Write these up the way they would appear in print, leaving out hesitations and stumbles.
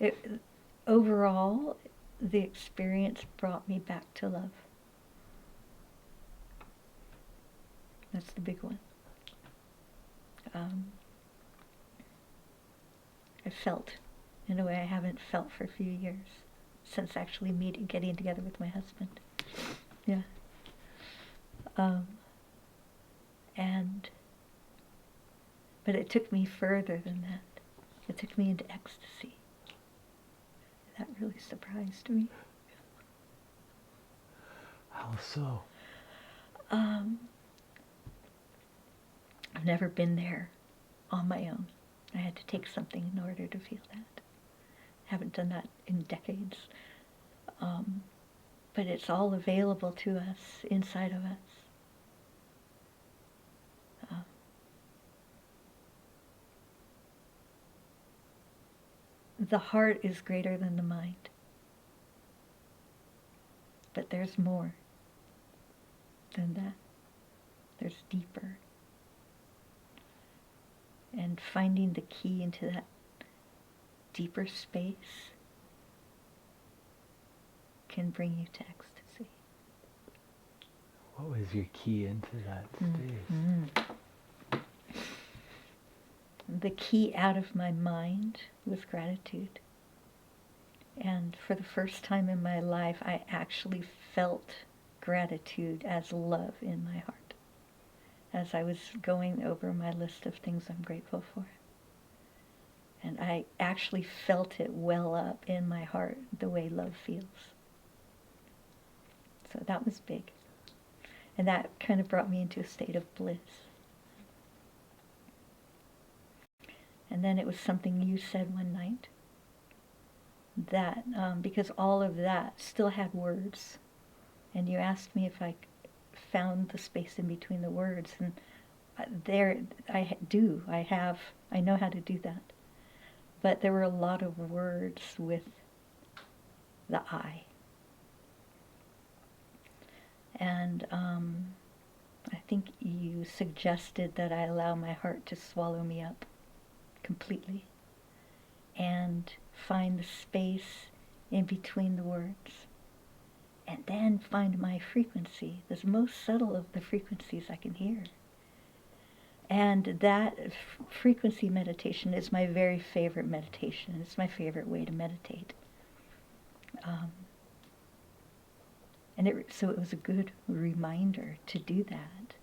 It, overall, the experience brought me back to love. That's the big one. I felt in a way I haven't felt for a few years, since actually getting together with my husband. Yeah. But it took me further than that. It took me into ecstasy. That really surprised me. How so? I've never been there on my own. I had to take something in order to feel that. Haven't done that in decades. But it's all available to us, inside of us. The heart is greater than the mind. But there's more than that. There's deeper. And finding the key into that deeper space can bring you to ecstasy. What was your key into that space? Mm-hmm. The key out of my mind was gratitude. And for the first time in my life, I actually felt gratitude as love in my heart, as I was going over my list of things I'm grateful for. And I actually felt it well up in my heart the way love feels. So that was big. And that kind of brought me into a state of bliss. And then it was something you said one night, that because all of that still had words, and you asked me if I found the space in between the words, and there I know how to do that. But there were a lot of words with the I. And I think you suggested that I allow my heart to swallow me up completely and find the space in between the words, and then find my frequency, the most subtle of the frequencies I can hear. And that frequency meditation is my very favorite meditation. It's my favorite way to meditate. So it was a good reminder to do that.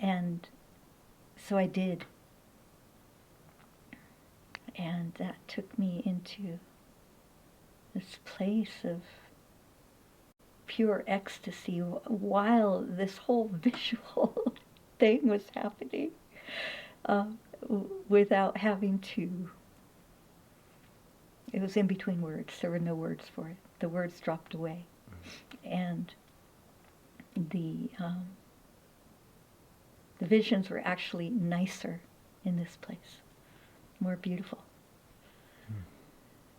And so I did. And that took me into this place of pure ecstasy while this whole visual thing was happening, without having to. It was in between words. There were no words for it. The words dropped away. And the visions were actually nicer in this place, more beautiful.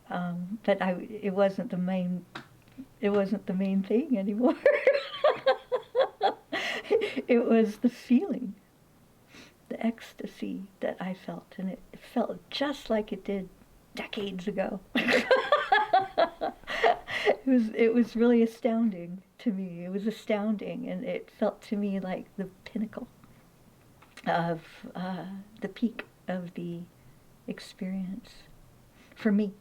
But it wasn't the main thing anymore. It was the feeling, the ecstasy that I felt, and it felt just like it did decades ago. It was really astounding to me. It was astounding, and it felt to me like the pinnacle of the peak of the experience. For me,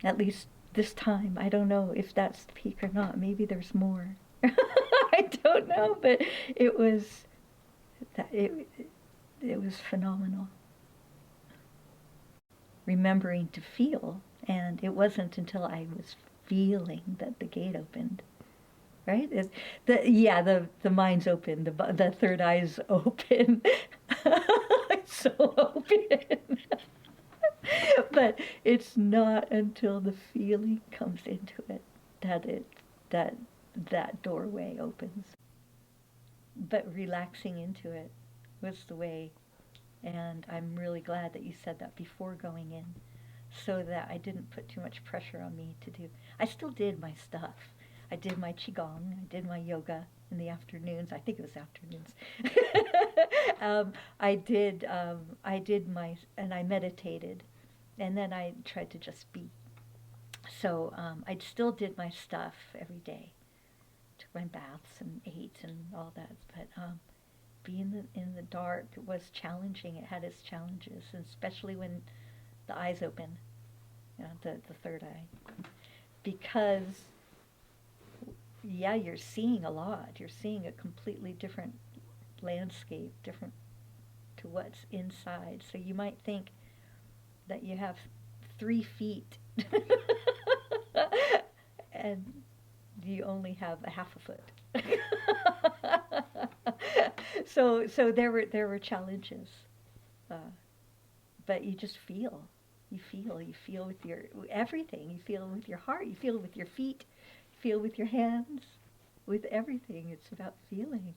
at least this time. I don't know if that's the peak or not. Maybe there's more. I don't know, but it was phenomenal. Remembering to feel, and it wasn't until I was feeling that the gate opened. Right? The mind's open, the third eye's open. It's so open. But it's not until the feeling comes into it that doorway opens. But relaxing into it was the way, and I'm really glad that you said that before going in, so that I didn't put too much pressure on me to do. I still did my stuff. I did my qigong, I did my yoga in the afternoons. I think it was afternoons. I did and I meditated And then I tried to just be. So I still did my stuff every day. Took my baths and ate and all that. But being in the dark was challenging. It had its challenges, and especially when the eyes open, the third eye. Because, yeah, you're seeing a lot. You're seeing a completely different landscape, different to what's inside. So you might think that you have 3 feet and you only have a half a foot. So there were challenges, but you just feel. You feel with your everything. You feel with your heart. You feel with your feet. You feel with your hands. With everything, it's about feeling.